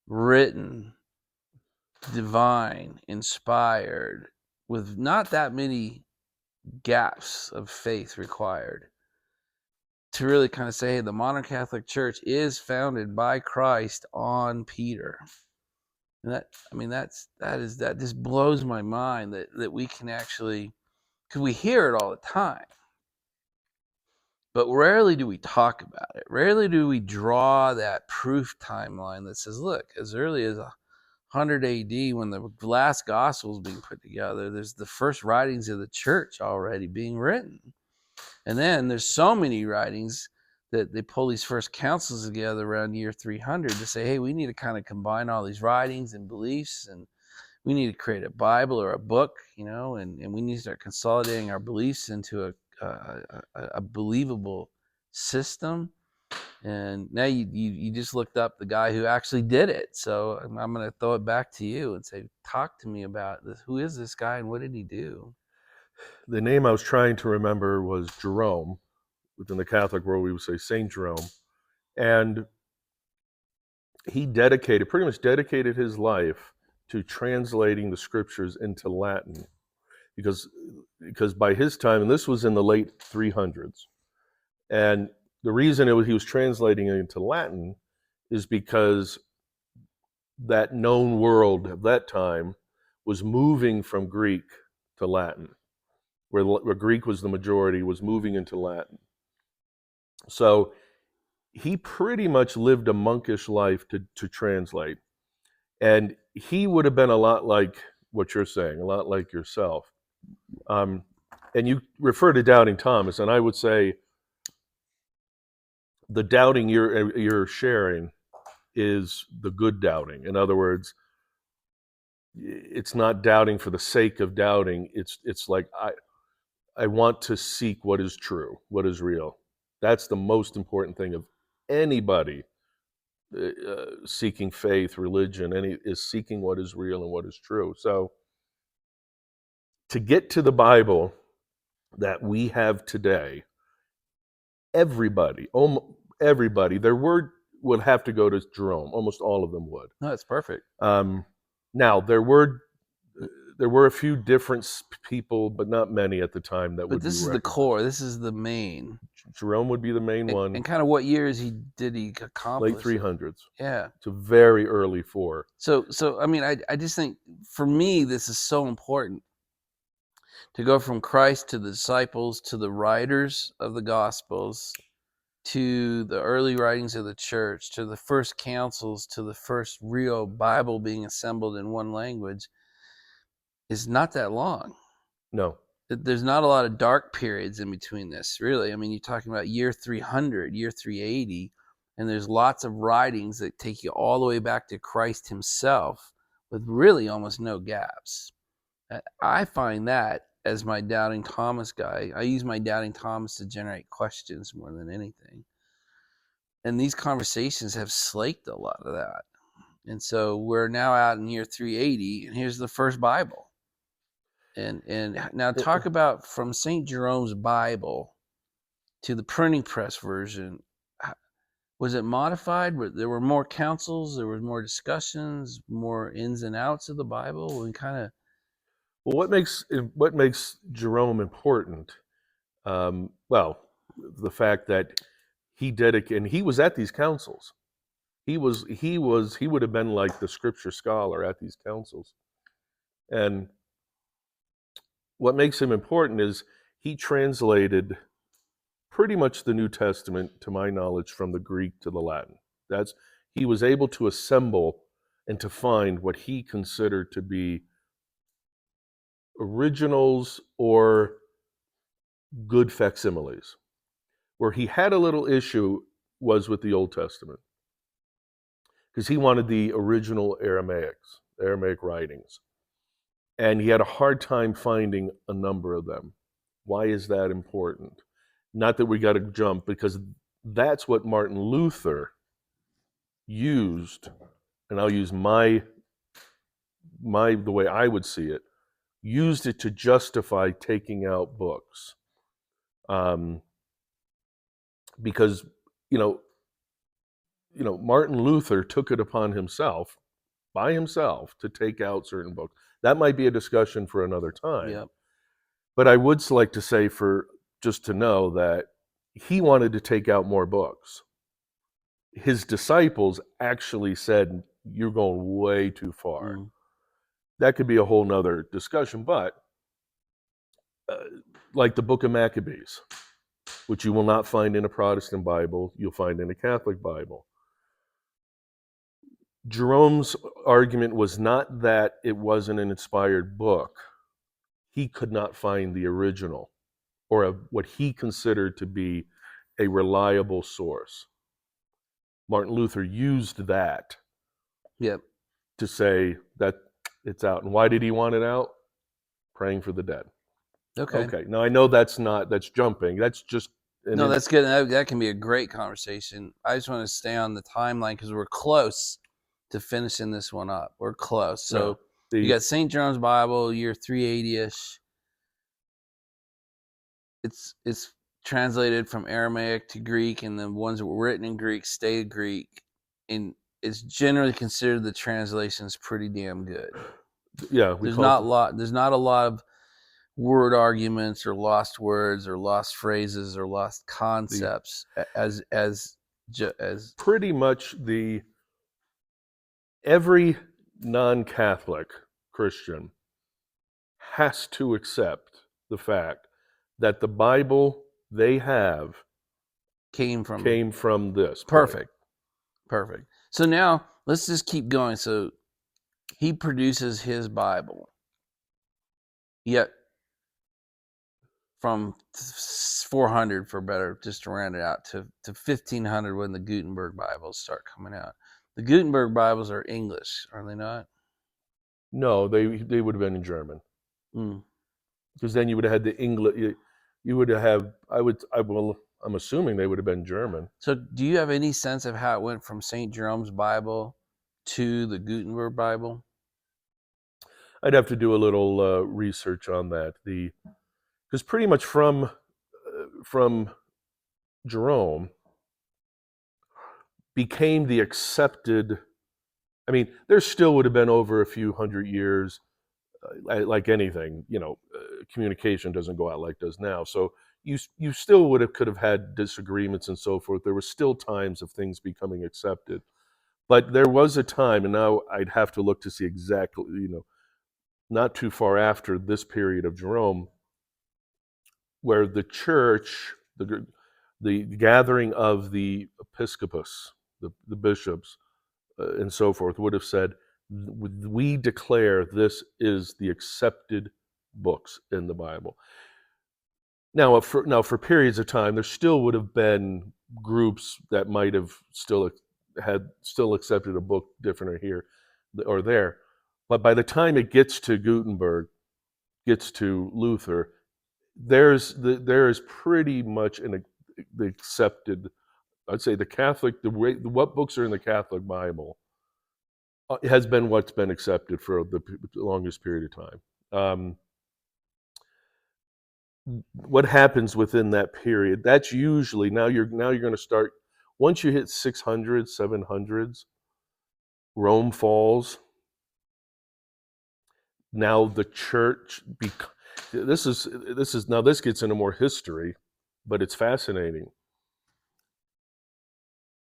written, divine, inspired, with not that many gaps of faith required, to really kind of say, hey, the modern Catholic Church is founded by Christ on Peter. And that just blows my mind that we can actually, because we hear it all the time, but rarely do we talk about it. Rarely do we draw that proof timeline that says, look, as early as 100 AD, when the last gospel is being put together, there's the first writings of the church already being written. And then there's so many writings that they pull these first councils together around year 300 to say, hey, we need to kind of combine all these writings and beliefs, and we need to create a Bible or a book, and we need to start consolidating our beliefs into a believable system. And now you just looked up the guy who actually did it. So I'm going to throw it back to you and say, talk to me about this. Who is this guy and what did he do? The name I was trying to remember was Jerome. Within the Catholic world, we would say Saint Jerome. And he pretty much dedicated his life to translating the scriptures into Latin. Because by his time, and this was in the late 300s, and the reason he was translating it into Latin is because that known world of that time was moving from Greek to Latin, where Greek was the majority, was moving into Latin. So he pretty much lived a monkish life to translate. And he would have been a lot like what you're saying, a lot like yourself. And you refer to doubting Thomas, and I would say the doubting you're sharing is the good doubting. In other words, it's not doubting for the sake of doubting. It's like I want to seek what is true, what is real. That's the most important thing of anybody seeking faith, religion, is seeking what is real and what is true. So to get to the Bible that we have today, everybody, their word would have to go to Jerome. Almost all of them would. No, that's perfect. Now there were a few different people, but not many at the time that But would be this is the recognized. core. This is the main. Jerome would be the main one. And kind of what years did he accomplish? Late 300s. Yeah. To very early 4. So I mean, I just think for me this is so important to go from Christ to the disciples to the writers of the Gospels to the early writings of the church to the first councils to the first real Bible being assembled in one language is not that long. No. There's not a lot of dark periods in between this, really. I mean, you're talking about year 300, year 380, and there's lots of writings that take you all the way back to Christ himself with really almost no gaps. I find that as my doubting Thomas guy, I use my doubting Thomas to generate questions more than anything. And these conversations have slaked a lot of that. And so we're now out in year 380, and here's the first Bible. And now talk about from St. Jerome's Bible to the printing press version. Was it modified? There were more councils, there were more discussions, more ins and outs of the Bible, and kind of. Well, what makes Jerome important? Well, the fact that he dedicated, and he was at these councils. He would have been like the scripture scholar at these councils. And what makes him important is he translated pretty much the New Testament, to my knowledge, from the Greek to the Latin. He was able to assemble and to find what he considered to be originals or good facsimiles. Where he had a little issue was with the Old Testament, because he wanted the original Aramaic writings. And he had a hard time finding a number of them. Why is that important? Not that we got to jump, because that's what Martin Luther used, and I'll use the way I would see it, used it to justify taking out books. Because Martin Luther took it upon himself, by himself, to take out certain books. That might be a discussion for another time. Yep. But I would like to say, just to know that he wanted to take out more books. His disciples actually said, "You're going way too far." That could be a whole nother discussion, but like the Book of Maccabees, which you will not find in a Protestant Bible, you'll find in a Catholic Bible. Jerome's argument was not that it wasn't an inspired book. He could not find the original, or what he considered to be a reliable source. Martin Luther used that to say that it's out. And why did he want it out? Praying for the dead. Okay. Now I know that's jumping. That's just that's good. That can be a great conversation. I just want to stay on the timeline because we're close to finishing this one up. We're close. So you got St. Jerome's Bible, year 380-ish. It's translated from Aramaic to Greek, and the ones that were written in Greek stayed Greek. And it's generally considered the translation's pretty damn good. Yeah, there's not a lot of word arguments or lost words or lost phrases or lost concepts as pretty much every non-Catholic Christian has to accept the fact that the Bible they have Came from came from this place. perfect. Perfect. So now let's just keep going. So he produces his Bible. Yet from 400 for better, just to round it out, to 1500 when the Gutenberg Bibles start coming out. The Gutenberg Bibles are English, are they not? No, they would have been in German. Mm. Because then you would have had the English. You would have. I'm assuming they would have been German. So do you have any sense of how it went from St. Jerome's Bible to the Gutenberg Bible? I'd have to do a little research on that. Because pretty much from Jerome became the accepted. I mean, there still would have been over a few hundred years, like anything. Communication doesn't go out like it does now. So you still could have had disagreements and so forth. There were still times of things becoming accepted. But there was a time, and now I'd have to look to see exactly, not too far after this period of Jerome, where the church, the gathering of the episcopus, the bishops, and so forth, would have said, we declare this is the accepted books in the Bible. Now, for periods of time, there still would have been groups that might have still accepted a book different or here or there. But by the time it gets to Gutenberg, gets to Luther, there is pretty much the accepted. I'd say the Catholic, what books are in the Catholic Bible has been what's been accepted for the longest period of time. What happens within that period? That's usually now you're going to start once you hit 600s, 700s. Rome falls. Now the church. This gets into more history, but it's fascinating.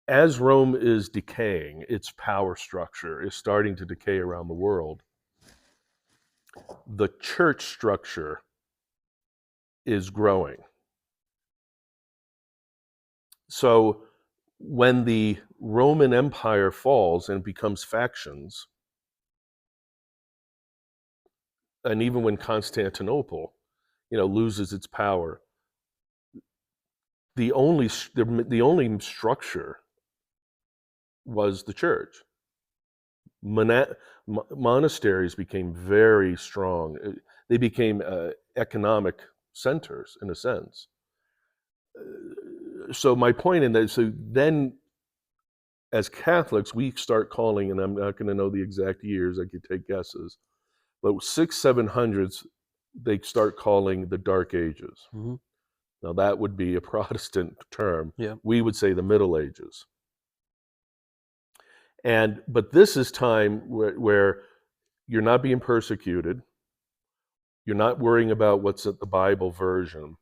As Rome is decaying, its power structure is starting to decay around the world. The church structure is growing. So when the Roman Empire falls and becomes factions, and even when Constantinople, loses its power, the only structure was the church. Monasteries became very strong. They became economic centers in a sense. So my point in that, so then as Catholics, we start calling, and I'm not going to know the exact years, I could take guesses, but 700s, they start calling the Dark Ages. Mm-hmm. Now that would be a Protestant term. Yeah. We would say the Middle Ages. But this is time where you're not being persecuted. You're not worrying about what's at the Bible version.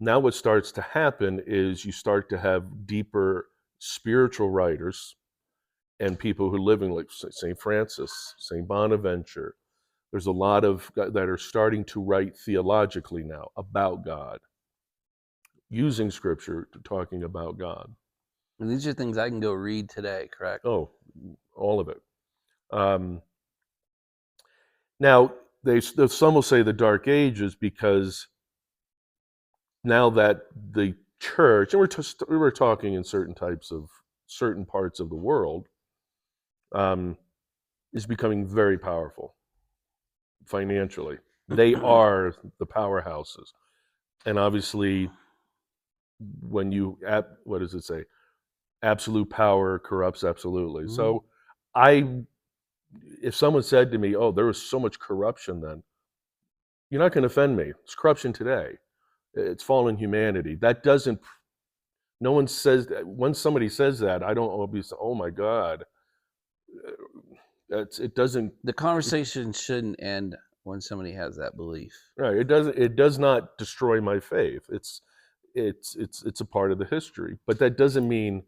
Now what starts to happen is you start to have deeper spiritual writers and people who are living like St. Francis, St. Bonaventure. There's a lot of that are starting to write theologically now about God, using scripture to talking about God. And these are things I can go read today, correct? Oh, all of it. Now, some will say the Dark Ages because now that the church, and we were talking in certain parts of the world, is becoming very powerful financially. They are the powerhouses, and obviously, when what does it say? Absolute power corrupts absolutely. Mm-hmm. So, if someone said to me, "Oh, there was so much corruption then," you're not going to offend me. It's corruption today. It's fallen humanity. That doesn't. No one says that. When somebody says that, I don't always. Oh my God. It doesn't. The conversation shouldn't end when somebody has that belief. Right. It doesn't. It does not destroy my faith. It's a part of the history. But that doesn't mean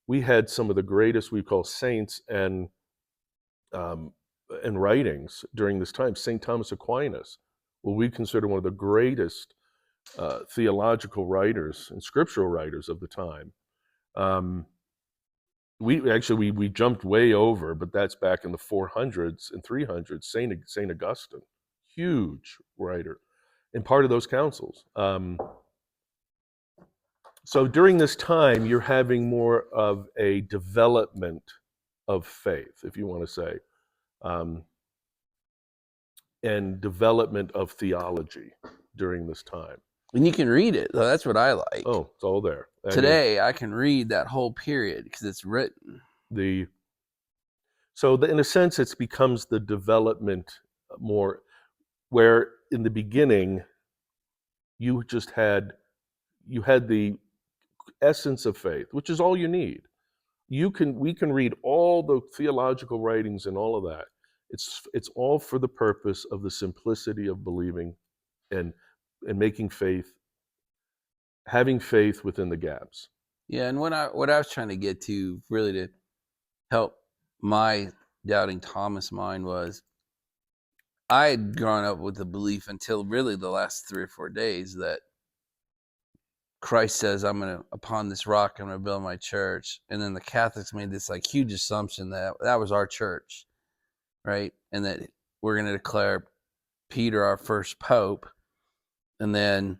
we had some of the greatest we call saints and and writings during this time. St. Thomas Aquinas, well, we consider one of the greatest theological writers and scriptural writers of the time. Um, we jumped way over, but that's back in the 400s and 300s. Saint Augustine, huge writer, and part of those councils. So during this time, you're having more of a development of faith, if you want to say, um, and development of theology during this time. And you can read it. So that's what I like. Oh, it's all there. Today, I can read that whole period because it's written. In a sense, it becomes the development more, where in the beginning, you had the essence of faith, which is all you need. We can read all the theological writings and all of that. It's all for the purpose of the simplicity of believing and making faith, having faith within the gaps. Yeah, and what I was trying to get to, really, to help my doubting Thomas mind, was I had grown up with the belief until really the last 3 or 4 days that Christ says, upon this rock, I'm going to build my church. And then the Catholics made this like huge assumption that that was our church, right? And that we're going to declare Peter our first pope. And then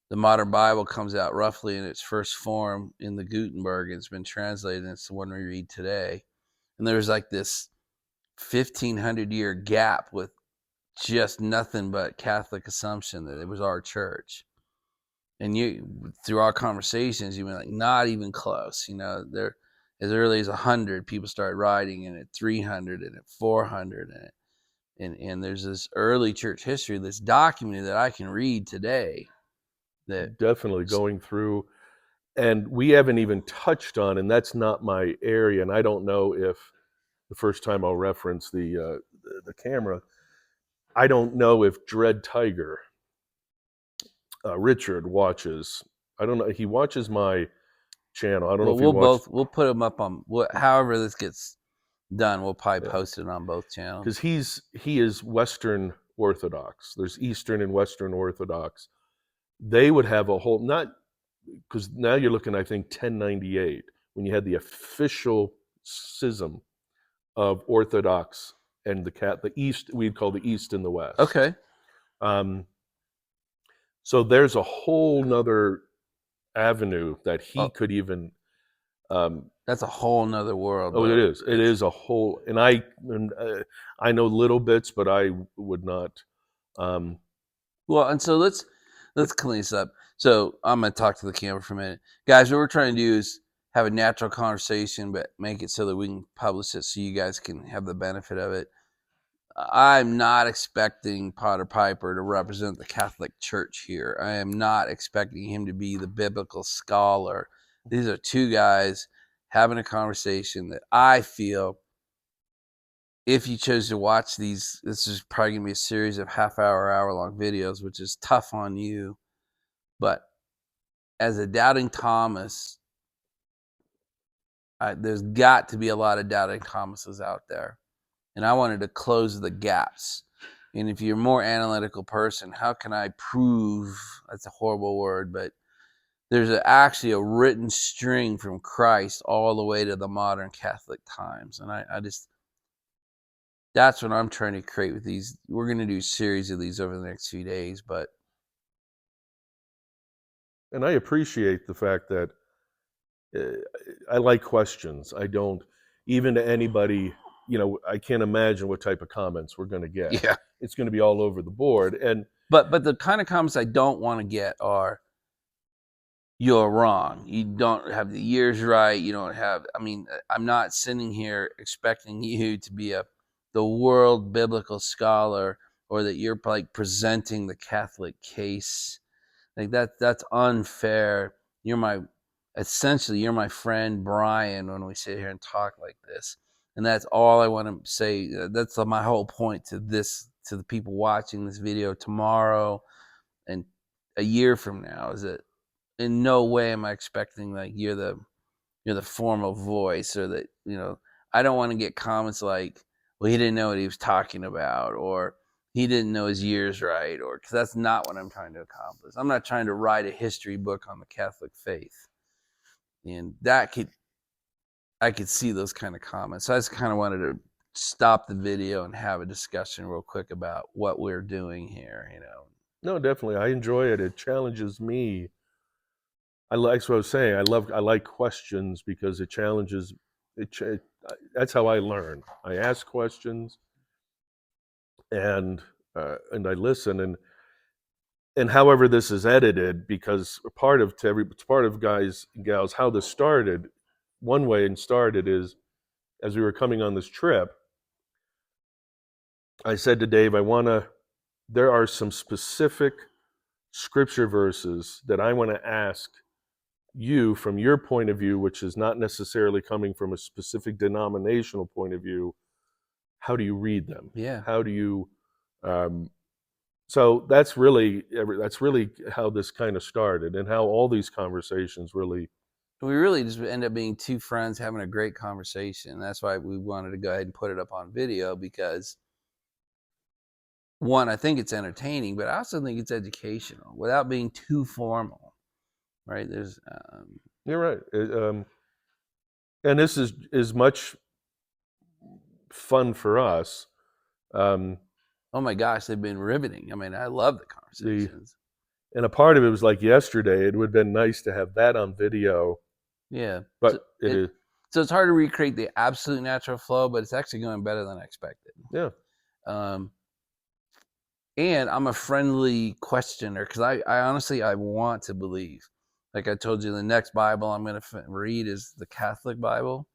the modern Bible comes out roughly in its first form in the Gutenberg. It's been translated, and it's the one we read today. And there's like this 1,500-year gap with just nothing but Catholic assumption that it was our church. And through our conversations, you were like, not even close. There, as early as 100, people started writing, and at 300, and at 400, and there's this early church history that's documented that I can read today. That definitely going through, and we haven't even touched on, and that's not my area, and I don't know if the first time I'll reference the camera, I don't know if Dread Tiger Richard watches. I don't know. He watches my channel. I don't know if he watches. We'll put them up on however this gets done. We'll probably post it on both channels because he is Western Orthodox. There's Eastern and Western Orthodox. They would have a whole, not because now you're looking, I think 1098 when you had the official schism of Orthodox and the East. We'd call the East and the West. Okay. So there's a whole nother avenue that he could even. That's a whole nother world. Oh, it is. It is a whole, and I know little bits, but I would not. Well, and so let's clean this up. So I'm going to talk to the camera for a minute, guys. What we're trying to do is have a natural conversation, but make it so that we can publish it so you guys can have the benefit of it. I'm not expecting Potter Piper to represent the Catholic Church here. I am not expecting him to be the biblical scholar. These are two guys having a conversation that I feel, if you chose to watch these, this is probably going to be a series of hour-long videos, which is tough on you. But as a doubting Thomas, there's got to be a lot of doubting Thomases out there. And I wanted to close the gaps. And if you're a more analytical person, how can I prove, that's a horrible word, but there's actually a written string from Christ all the way to the modern Catholic times. And I just, that's what I'm trying to create with these. We're going to do a series of these over the next few days, but. And I appreciate the fact that I like questions. I don't, even to anybody, I can't imagine what type of comments we're going to get. Yeah. It's going to be all over the board. And but the kind of comments I don't want to get are, you're wrong. You don't have the years right. You don't have, I'm not sitting here expecting you to be the world biblical scholar, or that you're like presenting the Catholic case. Like that's unfair. Essentially you're my friend Brian when we sit here and talk like this. And that's all I want to say. That's my whole point to the people watching this video tomorrow and a year from now, is that in no way am I expecting like you're the formal voice, or that, I don't want to get comments like, well, he didn't know what he was talking about, or he didn't know his years right, or because that's not what I'm trying to accomplish. I'm not trying to write a history book on the Catholic faith, and I could see those kind of comments. So I just kind of wanted to stop the video and have a discussion real quick about what we're doing here. No, definitely. I enjoy it. It challenges me. I like what I was saying. I like questions because it challenges. That's how I learn. I ask questions, and I listen, and however this is edited, because it's part of guys and gals how this started. One way it started is as we were coming on this trip, I said to Dave, there are some specific scripture verses that I want to ask you from your point of view, which is not necessarily coming from a specific denominational point of view. How do you read them? Yeah. How do you? So that's really how this kind of started, and how all these conversations really. We really just end up being two friends having a great conversation. That's why we wanted to go ahead and put it up on video, because one, I think it's entertaining, but I also think it's educational without being too formal, right? You're right, and this is as much fun for us. Oh my gosh, they've been riveting. I mean, I love the conversations. And a part of it was like yesterday. It would have been nice to have that on video. Yeah, but so it's hard to recreate the absolute natural flow, but it's actually going better than I expected. Yeah. And I'm a friendly questioner, because I honestly, I want to believe. Like I told you, the next Bible I'm going to read is the Catholic Bible.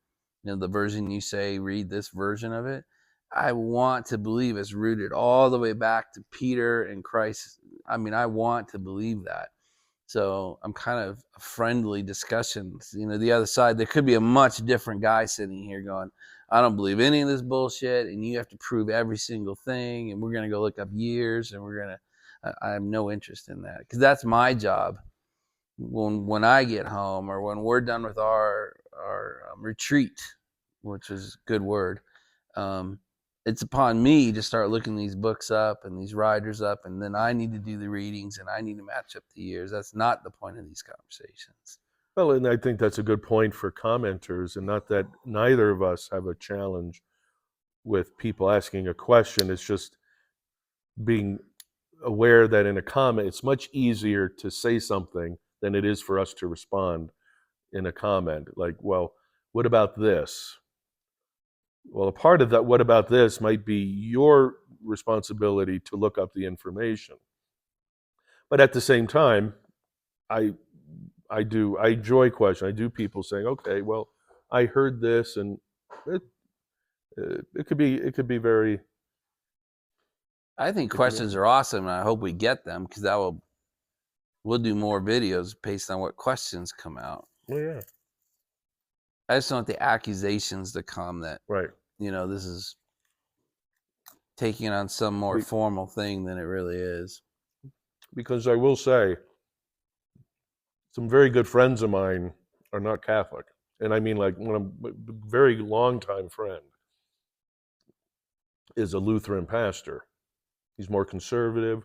The version you say, read this version of it. I want to believe it's rooted all the way back to Peter and Christ. I mean, I want to believe that. So I'm kind of a friendly discussion. The other side, there could be a much different guy sitting here going, I don't believe any of this bullshit, and you have to prove every single thing, and we're going to go look up years, and I have no interest in that, because that's my job when I get home, or when we're done with our retreat, which is a good word. It's upon me to start looking these books up and these writers up, and then I need to do the readings, and I need to match up the years. That's not the point of these conversations. Well, and I think that's a good point for commenters, and not that neither of us have a challenge with people asking a question. It's just being aware that in a comment, it's much easier to say something than it is for us to respond in a comment. Like, well, what about this? Well, a part of that, what about this, might be your responsibility to look up the information. But at the same time, I enjoy questions. I do people saying, okay, well, I heard this, and it could be very. I think questions are awesome, and I hope we get them, because we'll do more videos based on what questions come out. Well, yeah. I just don't want the accusations to come that, right, this is taking on some more formal thing than it really is. Because I will say, some very good friends of mine are not Catholic, and I mean, like, one of a very long time friend is a Lutheran pastor. He's more conservative,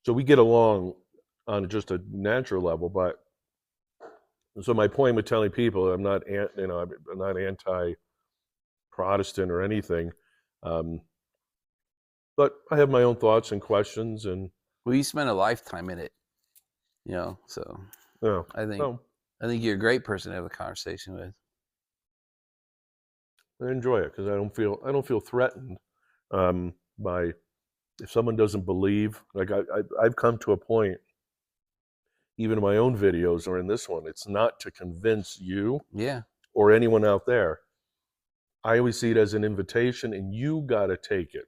so we get along on just a natural level. But so my point with telling people I'm not anti-Protestant or anything, but I have my own thoughts and questions. And well, you spent a lifetime in it, so yeah, I think you're a great person to have a conversation with. I enjoy it because I don't feel threatened by, if someone doesn't believe. Like I've come to a point, even in my own videos or in this one, it's not to convince you, or anyone out there. I always see it as an invitation, and you got to take it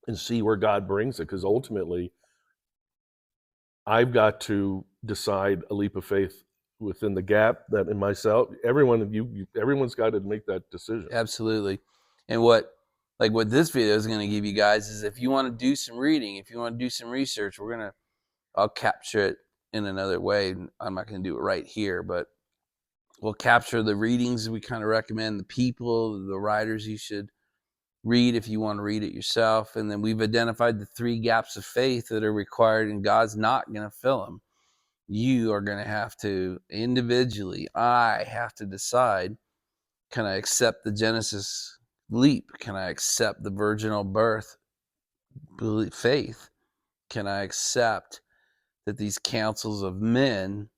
and see where God brings it, because ultimately I've got to decide a leap of faith within the gap that in myself. Everyone's got to make that decision. Absolutely. And what this video is going to give you guys is, if you want to do some reading, if you want to do some research, I'll capture it in another way. I'm not going to do it right here, but we'll capture the readings we kind of recommend, the people, the writers you should read if you want to read it yourself. And then we've identified the 3 gaps of faith that are required, and God's not going to fill them. You are going to have to individually, I have to decide, can I accept the Genesis leap? Can I accept the virginal birth faith? Can I accept that these councils of men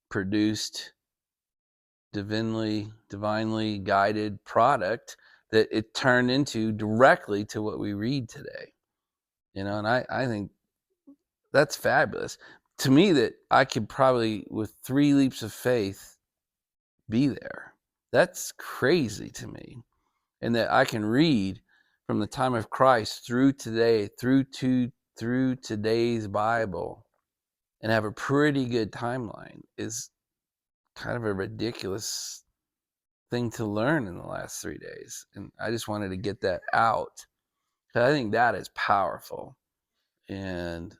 produced divinely guided product that it turned into directly to what we read today? And I think that's fabulous. To me, that I could probably, with 3 leaps of faith, be there. That's crazy to me. And that I can read from the time of Christ through today, through today's Bible, and have a pretty good timeline is kind of a ridiculous thing to learn in the last 3 days. And I just wanted to get that out, because I think that is powerful. And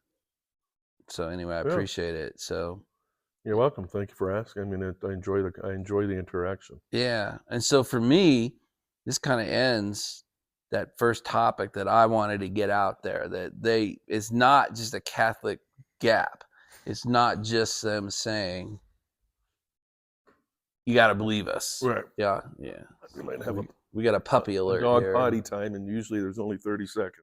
so anyway, I appreciate it. So you're welcome. Thank you for asking. I mean, I enjoy the interaction. Yeah. And so for me, this kind of ends that first topic that I wanted to get out there, that it's not just a Catholic gap. It's not just them saying, you got to believe us. Right. Yeah. We might have we got a puppy alert dog here. potty time, and usually there's only 30 seconds.